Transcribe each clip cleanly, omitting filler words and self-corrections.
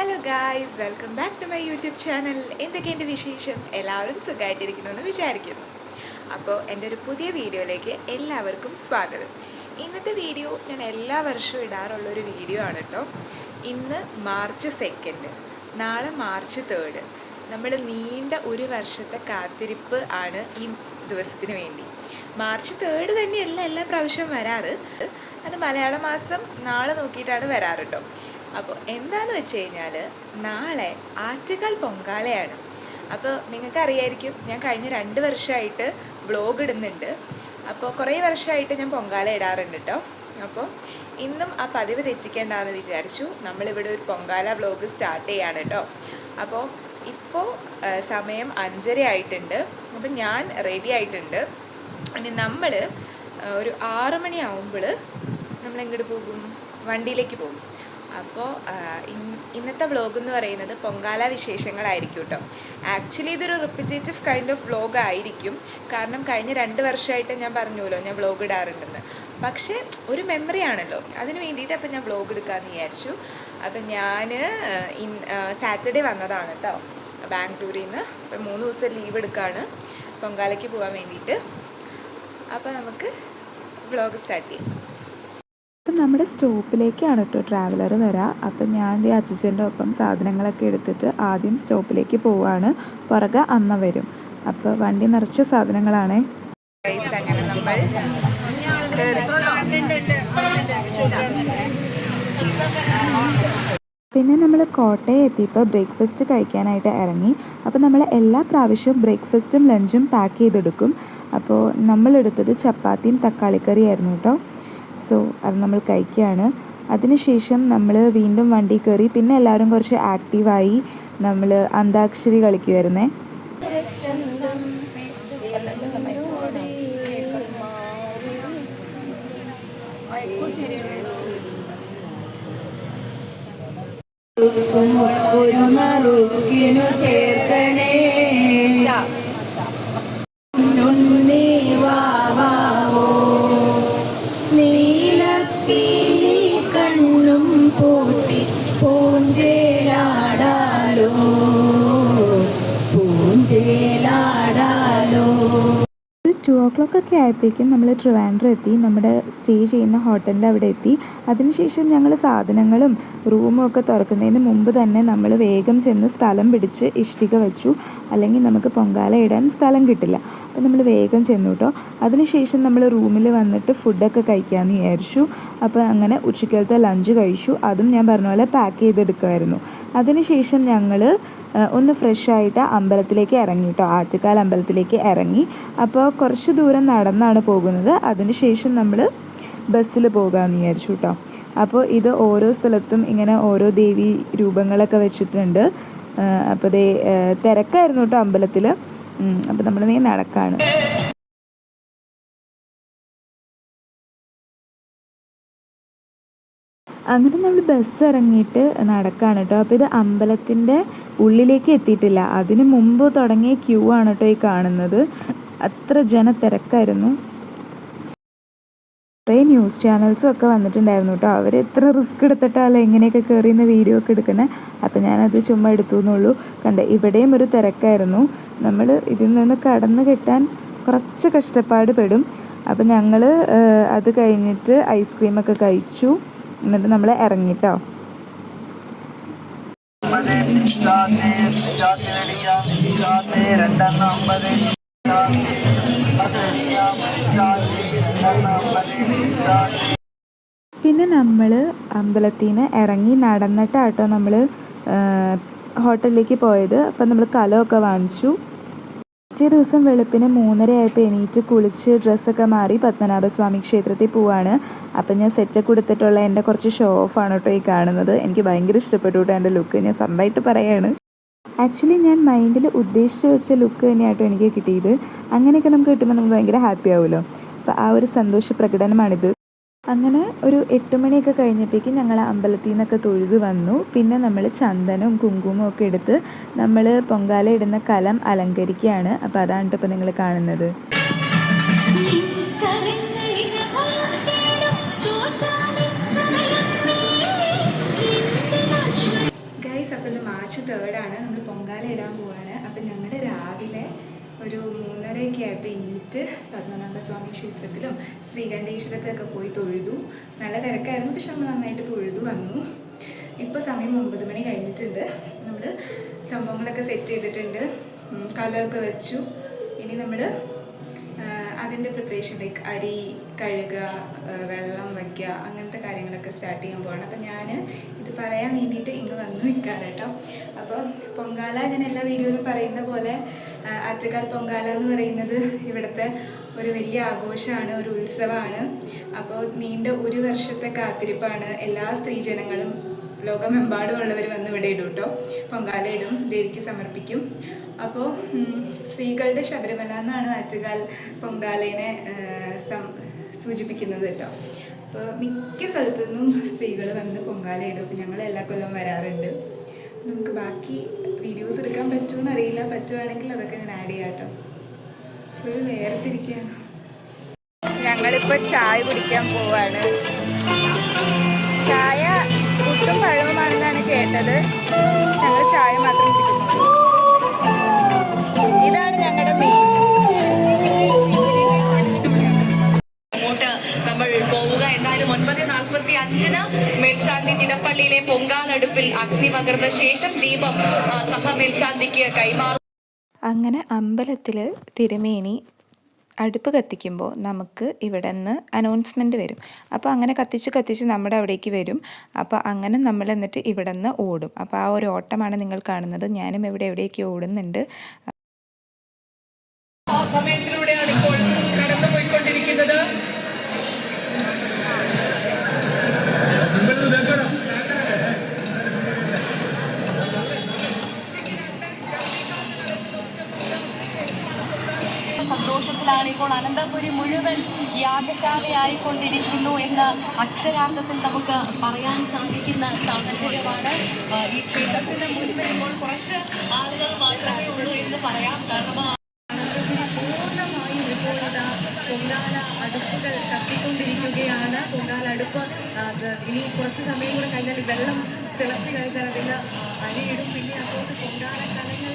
Hello guys, welcome back to my YouTube channel. എന്തൊക്കെയുണ്ട് വിശേഷം? എല്ലാവരും സുഖമായിട്ടിരിക്കണമെന്ന് വിചാരിക്കുന്നു. അപ്പോൾ എൻ്റെ ഒരു പുതിയ വീഡിയോയിലേക്ക് എല്ലാവർക്കും സ്വാഗതം. ഇന്നത്തെ വീഡിയോ ഞാൻ എല്ലാ വർഷവും ഇടാറുള്ളൊരു വീഡിയോ ആണ് കേട്ടോ. ഇന്ന് മാർച്ച് 2, നാളെ മാർച്ച് 3. നമ്മൾ നീണ്ട ഒരു വർഷത്തെ കാത്തിരിപ്പ് ആണ് ഈ ദിവസത്തിന് വേണ്ടി. മാർച്ച് 3 തന്നെയല്ല എല്ലാ പ്രാവശ്യവും വരാറ്, അത് മലയാള മാസം നാളെ നോക്കിയിട്ടാണ് വരാറ് കേട്ടോ. അപ്പോൾ എന്താണെന്ന് വെച്ച് കഴിഞ്ഞാൽ നാളെ ആറ്റുകാൽ പൊങ്കാലയാണ്. അപ്പോൾ നിങ്ങൾക്കറിയായിരിക്കും, ഞാൻ കഴിഞ്ഞ 2 വർഷമായിട്ട് വ്ളോഗ് ഇടുന്നുണ്ട്. അപ്പോൾ കുറേ വർഷമായിട്ട് ഞാൻ പൊങ്കാല ഇടാറുണ്ട് കേട്ടോ. അപ്പോൾ ഇന്നും ആ പതിവ് തെറ്റിക്കേണ്ടെന്ന് വിചാരിച്ചു നമ്മളിവിടെ ഒരു പൊങ്കാല വ്ളോഗ് സ്റ്റാർട്ട് ചെയ്യാണ് കേട്ടോ. അപ്പോൾ ഇപ്പോൾ സമയം 5:30 ആയിട്ടുണ്ട്. അപ്പം ഞാൻ റെഡി ആയിട്ടുണ്ട്. ഇനി നമ്മൾ ഒരു 6 മണിയാവുമ്പോൾ നമ്മളെങ്ങോട്ട് പോകും? വണ്ടിയിലേക്ക് പോകും. അപ്പോൾ ഇന്നത്തെ വ്ളോഗ് എന്ന് പറയുന്നത് പൊങ്കാല വിശേഷങ്ങളായിരിക്കും കേട്ടോ. ആക്ച്വലി ഇതൊരു റിപ്പിറ്റേറ്റീവ് കൈൻഡ് ഓഫ് വ്ളോഗ് ആയിരിക്കും. കാരണം കഴിഞ്ഞ 2 വർഷമായിട്ട് ഞാൻ പറഞ്ഞല്ലോ ഞാൻ വ്ളോഗ് ഇടാറുണ്ടെന്ന്. പക്ഷേ ഒരു മെമ്മറി ആണല്ലോ, അതിന് വേണ്ടിയിട്ട് അപ്പം ഞാൻ വ്ളോഗ് എടുക്കാമെന്ന് വിചാരിച്ചു. അപ്പം ഞാൻ സാറ്റർഡേ വന്നതാണ് കേട്ടോ ബാംഗ്ലൂരിൽ നിന്ന്. അപ്പം 3 ദിവസം ലീവ് എടുക്കുകയാണ് പൊങ്കാലയ്ക്ക് പോകാൻ വേണ്ടിയിട്ട്. അപ്പോൾ നമുക്ക് വ്ളോഗ് സ്റ്റാർട്ട് ചെയ്യാം. അപ്പം നമ്മുടെ സ്റ്റോപ്പിലേക്കാണ് കേട്ടോ ട്രാവലർ വരാം. അപ്പം ഞാൻ എൻ്റെ അച്ഛൻ്റെ ഒപ്പം സാധനങ്ങളൊക്കെ എടുത്തിട്ട് ആദ്യം സ്റ്റോപ്പിലേക്ക് പോവാണ്. പുറകെ അമ്മ വരും. അപ്പോൾ വണ്ടി നിറച്ച സാധനങ്ങളാണേ. അങ്ങനെ നമ്മൾ പിന്നെ നമ്മൾ കോട്ടയം എത്തിയപ്പോൾ ബ്രേക്ക്ഫാസ്റ്റ് കഴിക്കാനായിട്ട് ഇറങ്ങി. അപ്പോൾ നമ്മൾ എല്ലാ പ്രാവശ്യവും ബ്രേക്ക്ഫാസ്റ്റും ലഞ്ചും പാക്ക് ചെയ്തെടുക്കും. അപ്പോൾ നമ്മളെടുത്തത് ചപ്പാത്തിയും തക്കാളിക്കറിയായിരുന്നു കേട്ടോ. സോ അത് നമ്മൾ കഴിക്കുകയാണ്. അതിനുശേഷം നമ്മൾ വീണ്ടും വണ്ടി കയറി. പിന്നെ എല്ലാവരും കുറച്ച് ആക്റ്റീവായി നമ്മൾ അന്താക്ഷരി കളിക്കുമായിരുന്നേ. ഒരു നറുക്കിനു ചേർക്കണേ വാവോ നീലപ്പീലി കണ്ണും പൂട്ടി പൂഞ്ചേലാടാലോ പൂഞ്ചേലാടാലോ. 2 o'clock ഒക്കെ ആയപ്പോഴേക്കും നമ്മൾ ട്രിവാൻഡ്രം എത്തി. നമ്മുടെ സ്റ്റേ ചെയ്യുന്ന ഹോട്ടലിൻ്റെ അവിടെ എത്തി. അതിനുശേഷം ഞങ്ങൾ സാധനങ്ങളും റൂമും ഒക്കെ തുറക്കുന്നതിന് മുമ്പ് തന്നെ നമ്മൾ വേഗം ചെന്ന് സ്ഥലം പിടിച്ച് ഇഷ്ടിക വെച്ചു. അല്ലെങ്കിൽ നമുക്ക് പൊങ്കാല ഇടാൻ സ്ഥലം കിട്ടില്ല. അപ്പോൾ നമ്മൾ വേഗം ചെന്നു കേട്ടോ. അതിനുശേഷം നമ്മൾ റൂമിൽ വന്നിട്ട് ഫുഡൊക്കെ കഴിക്കാമെന്ന് വിചാരിച്ചു. അപ്പോൾ അങ്ങനെ ഉച്ചക്കലത്തെ ലഞ്ച് കഴിച്ചു. അതും ഞാൻ പറഞ്ഞ പോലെ പാക്ക് ചെയ്തെടുക്കുമായിരുന്നു. അതിനുശേഷം ഞങ്ങൾ ഒന്ന് ഫ്രഷായിട്ട് അമ്പലത്തിലേക്ക് ഇറങ്ങി കേട്ടോ. ആറ്റുകാൽ അമ്പലത്തിലേക്ക് ഇറങ്ങി. അപ്പോൾ കുറച്ച് ദൂരം നടന്നാണ് പോകുന്നത്. അതിനുശേഷം നമ്മൾ ബസ്സിൽ പോകാമെന്ന് വിചാരിച്ചു കേട്ടോ. അപ്പോൾ ഇത് ഓരോ സ്ഥലത്തും ഇങ്ങനെ ഓരോ ദേവി രൂപങ്ങളൊക്കെ വെച്ചിട്ടുണ്ട്. അപ്പോൾ തിരക്കായിരുന്നു കേട്ടോ അമ്പലത്തിൽ. അപ്പോൾ നമ്മൾ നടക്കാണ്. അങ്ങനെ നമ്മൾ ബസ് ഇറങ്ങിയിട്ട് നടക്കുകയാണ് കേട്ടോ. അപ്പോൾ ഇത് അമ്പലത്തിൻ്റെ ഉള്ളിലേക്ക് എത്തിയിട്ടില്ല. അതിന് മുമ്പ് തുടങ്ങിയ ക്യൂ ആണ് കേട്ടോ ഈ കാണുന്നത്. അത്ര ജനത്തിരക്കായിരുന്നു. കുറേ ന്യൂസ് ചാനൽസും ഒക്കെ വന്നിട്ടുണ്ടായിരുന്നു കേട്ടോ. അവർ എത്ര റിസ്ക് എടുത്തിട്ടല്ലേ എങ്ങനെയൊക്കെ കയറിയുന്ന വീഡിയോ ഒക്കെ എടുക്കുന്നത്. അപ്പോൾ ഞാനത് ചുമ്മാ എടുത്തു എന്നുള്ളൂ. കണ്ടേ, ഇവിടെയും ഒരു തിരക്കായിരുന്നു. നമ്മൾ ഇതിൽ നിന്ന് കടന്നു കിട്ടാൻ കുറച്ച് കഷ്ടപ്പാട് പെടും. അപ്പം ഞങ്ങൾ അത് കഴിഞ്ഞിട്ട് ഐസ്ക്രീമൊക്കെ കഴിച്ചു. എന്നിട്ട് നമ്മൾ ഇറങ്ങിട്ടോ. പിന്നെ നമ്മൾ അമ്പലത്തിൽ നിന്ന് ഇറങ്ങി നടന്നിട്ടാട്ടോ നമ്മൾ ഹോട്ടലിലേക്ക് പോയത്. അപ്പം നമ്മൾ കലമൊക്കെ വാങ്ങിച്ചു. പിറ്റേ ദിവസം വെളുപ്പിന് 3:30 ആയപ്പോൾ എണീറ്റ് കുളിച്ച് ഡ്രസ്സൊക്കെ മാറി പത്മനാഭസ്വാമി ക്ഷേത്രത്തിൽ പോവാണ്. അപ്പം ഞാൻ സെറ്റൊക്കെ കൊടുത്തിട്ടുള്ള എൻ്റെ കുറച്ച് ഷോ ഓഫാണ് കേട്ടോ ഈ കാണുന്നത്. എനിക്ക് ഭയങ്കര ഇഷ്ടപ്പെട്ടു കേട്ടോ എൻ്റെ ലുക്ക്. ഞാൻ സ്വന്തമായിട്ട് പറയാണ്. ആക്ച്വലി ഞാൻ മൈൻഡിൽ ഉദ്ദേശിച്ച് വെച്ച ലുക്ക് തന്നെയാട്ടോ എനിക്ക് കിട്ടിയത്. അങ്ങനെയൊക്കെ നമുക്ക് കിട്ടുമ്പോൾ നമ്മൾ ഭയങ്കര ഹാപ്പി ആവുമല്ലോ. അപ്പോൾ ആ ഒരു സന്തോഷ പ്രകടനമാണിത്. അങ്ങനെ ഒരു 8 മണിയൊക്കെ കഴിഞ്ഞപ്പോഴേക്കും ഞങ്ങൾ അമ്പലത്തിൽ നിന്നൊക്കെ തൊഴുത് വന്നു. പിന്നെ നമ്മൾ ചന്ദനവും കുങ്കുമവും ഒക്കെ എടുത്ത് നമ്മൾ പൊങ്കാല ഇടുന്ന കലം അലങ്കരിക്കുകയാണ്. അപ്പോൾ അതാണ് ഇപ്പോൾ നിങ്ങൾ കാണുന്നത്. മാർച്ച് 3 നമ്മൾ പൊങ്കാല ഇടാൻ പോവാണ്. അപ്പം ഞങ്ങളുടെ രാവിലെ ഒരു 3:30 ആയപ്പോൾ എണീറ്റ് പത്മനാഭസ്വാമി ക്ഷേത്രത്തിലും ശ്രീകണ്ഠേശ്വരത്തൊക്കെ പോയി തൊഴുതു. നല്ല തിരക്കായിരുന്നു, പക്ഷെ നമ്മൾ നന്നായിട്ട് തൊഴുതു വന്നു. ഇപ്പോൾ സമയം 9 മണി കഴിഞ്ഞിട്ടുണ്ട്. നമ്മൾ സംഭവങ്ങളൊക്കെ സെറ്റ് ചെയ്തിട്ടുണ്ട്, കലമൊക്കെ വെച്ചു. ഇനി നമ്മൾ അതിൻ്റെ പ്രിപ്പറേഷൻ ലൈക്ക് അരി കഴുകുക, വെള്ളം വയ്ക്കുക, അങ്ങനത്തെ കാര്യങ്ങളൊക്കെ സ്റ്റാർട്ട് ചെയ്യാൻ പോവാണ്. അപ്പം ഞാൻ ഇത് പറയാൻ വേണ്ടിയിട്ട് ഇങ്ങ് വന്ന് നിൽക്കാറ് കേട്ടോ. അപ്പോൾ പൊങ്കാല ഞാൻ എല്ലാ വീഡിയോയിലും പറയുന്ന പോലെ ആറ്റുകാൽ പൊങ്കാല എന്ന് പറയുന്നത് ഇവിടുത്തെ ഒരു വലിയ ആഘോഷമാണ്, ഒരു ഉത്സവമാണ്. അപ്പോൾ നീണ്ട ഒരു വർഷത്തെ കാത്തിരിപ്പാണ്. എല്ലാ സ്ത്രീജനങ്ങളും ലോകമെമ്പാടുമുള്ളവർ വന്ന് ഇവിടെ ഇടും കേട്ടോ. പൊങ്കാല ഇടും, ദേവിക്ക് സമർപ്പിക്കും. അപ്പോൾ സ്ത്രീകളുടെ ശബരിമല എന്നാണ് ആറ്റുകാൽ പൊങ്കാലേനെ സൂചിപ്പിക്കുന്നത് കേട്ടോ. അപ്പോൾ മിക്ക സ്ഥലത്തു നിന്നും സ്ത്രീകൾ വന്ന് പൊങ്കാല ഇടും. അപ്പോൾ ഞങ്ങൾ എല്ലാ കൊല്ലവും വരാറുണ്ട്. നമുക്ക് ബാക്കി വീഡിയോസ് എടുക്കാൻ പറ്റുമെന്ന് അറിയില്ല, പറ്റുവാണെങ്കിൽ അതൊക്കെ ഞാൻ ആഡ് ചെയ്യാം കേട്ടോ. ഫുൾ വേർതിരിക്കുകയാണ്. ഞങ്ങളിപ്പോൾ ചായ കുടിക്കാൻ പോവാണ്. ചായ പുട്ടും പഴവുമാണെന്നാണ് കേട്ടത്. ഞങ്ങൾ ചായ മാത്രം കുടിക്കുന്നുള്ളൂ. ഇതാണ് ഞങ്ങളുടെ മെയിൻ. അങ്ങോട്ട് നമ്മൾ പോവുക. എന്തായാലും 9:45 മേൽശാന്തി തിടപ്പള്ളിയിലെ പൊങ്കാലടുപ്പിൽ അഗ്നി പകർന്ന ശേഷം ദീപം സഹമേൽശാന്തിക്ക് കൈമാറും. അങ്ങനെ അമ്പലത്തിൽ തിരുമേനി അടുപ്പ് കത്തിക്കുമ്പോൾ നമുക്ക് ഇവിടെ നിന്ന് അനൗൺസ്മെൻറ്റ് വരും. അപ്പോൾ അങ്ങനെ കത്തിച്ച് നമ്മുടെ അവിടേക്ക് വരും. അപ്പോൾ അങ്ങനെ നമ്മൾ എന്നിട്ട് ഇവിടെ നിന്ന് ഓടും. അപ്പോൾ ആ ഒരു ഓട്ടമാണ് നിങ്ങൾ കാണുന്നത്. ഞാനും എവിടേക്ക് ഓടുന്നുണ്ട്. ആ സമയത്തിലൂടെയാണ് ഇപ്പോൾ കടന്നു പോയിക്കൊണ്ടിരിക്കുന്നത്. സന്തോഷത്തിലാണ് ഇപ്പോൾ അനന്തപുരി മുഴുവൻ യാഗശാലയായിക്കൊണ്ടിരിക്കുന്നു എന്ന് അക്ഷരാർത്ഥത്തിൽ നമുക്ക് പറയാൻ സാധിക്കുന്ന സാഹചര്യമാണ്. ഈ ക്ഷേത്രത്തിന് മുൻപിൽ ഇപ്പോൾ കുറച്ച് ആളുകൾ മാത്രമേ ഉള്ളൂ എന്ന് പറയാം. കാരണം പൂർണ്ണമായും ഇപ്പോൾ പൊങ്കാല അടുപ്പുകൾ കത്തിക്കൊണ്ടിരിക്കുകയാണ്. പൊങ്കാല അടുപ്പ് ഇനി കുറച്ച് സമയം കൂടെ കഴിഞ്ഞാൽ വെള്ളം തിളച്ച് കഴിഞ്ഞാൽ അതിൽ അരിയിടും. പിന്നെ അങ്ങോട്ട് പൊങ്കാല കലങ്ങൾ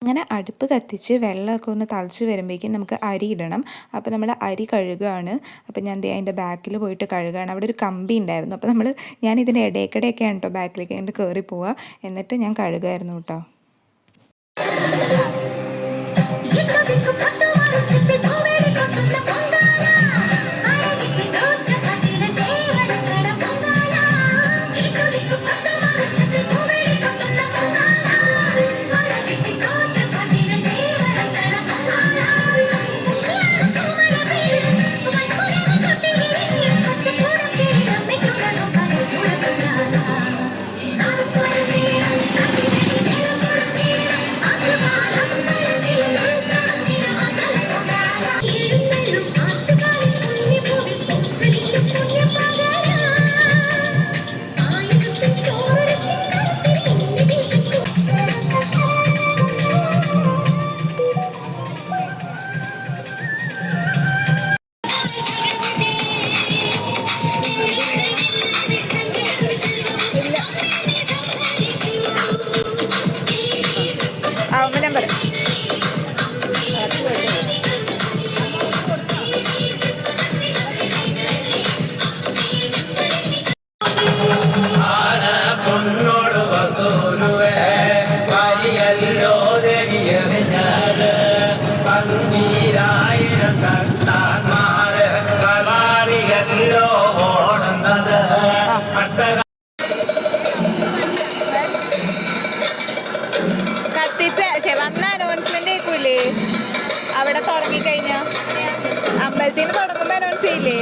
അങ്ങനെ അടുപ്പ് കത്തിച്ച് വെള്ളമൊക്കെ ഒന്ന് തിളച്ച് വരുമ്പോഴേക്കും നമുക്ക് അരി ഇടണം. അപ്പോൾ നമ്മൾ അരി കഴുകുകയാണ്. അപ്പോൾ ഞാൻ അതിൻ്റെ ബാക്കിൽ പോയിട്ട് കഴുകുകയാണ്. അവിടെ ഒരു കമ്പി ഉണ്ടായിരുന്നു. അപ്പോൾ ഞാൻ ഇതിൻ്റെ ഇടയ്ക്കിടെയൊക്കെയാണ് കേട്ടോ ബാക്കിലേക്ക് അതിൻ്റെ കയറി പോവുക. എന്നിട്ട് ഞാൻ കഴുകുമായിരുന്നു കേട്ടോ. വന്ന അനൗൺസ്മെന്റ് കേൾക്കൂലേ? അവിടെ തുടങ്ങിക്കഴിഞ്ഞ അമ്പലത്തിന് തുടങ്ങുമ്പോ അനൗൺസ് ചെയ്യില്ലേ?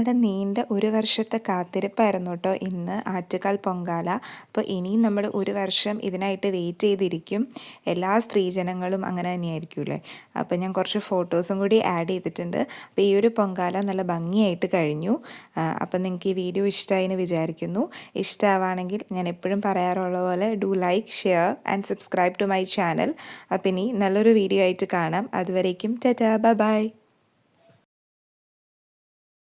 ഞങ്ങളുടെ നീണ്ട ഒരു വർഷത്തെ കാത്തിരിപ്പായിരുന്നു കേട്ടോ ഇന്ന് ആറ്റുകാൽ പൊങ്കാല. അപ്പോൾ ഇനിയും നമ്മൾ ഒരു വർഷം ഇതിനായിട്ട് വെയിറ്റ് ചെയ്തിരിക്കും. എല്ലാ സ്ത്രീജനങ്ങളും അങ്ങനെ തന്നെയായിരിക്കുമല്ലേ. അപ്പോൾ ഞാൻ കുറച്ച് ഫോട്ടോസും കൂടി ആഡ് ചെയ്തിട്ടുണ്ട്. അപ്പോൾ ഈ ഒരു പൊങ്കാല നല്ല ഭംഗിയായിട്ട് കഴിഞ്ഞു. അപ്പോൾ നിങ്ങൾക്ക് ഈ വീഡിയോ ഇഷ്ടമായി എന്ന് വിചാരിക്കുന്നു. ഇഷ്ടമാവുകയാണെങ്കിൽ ഞാൻ എപ്പോഴും പറയാറുള്ള പോലെ do like, share and subscribe to my channel. അപ്പോൾ ഇനി നല്ലൊരു വീഡിയോ ആയിട്ട് കാണാം. അതുവരേക്കും ടാറ്റാ, ബൈ ബൈ.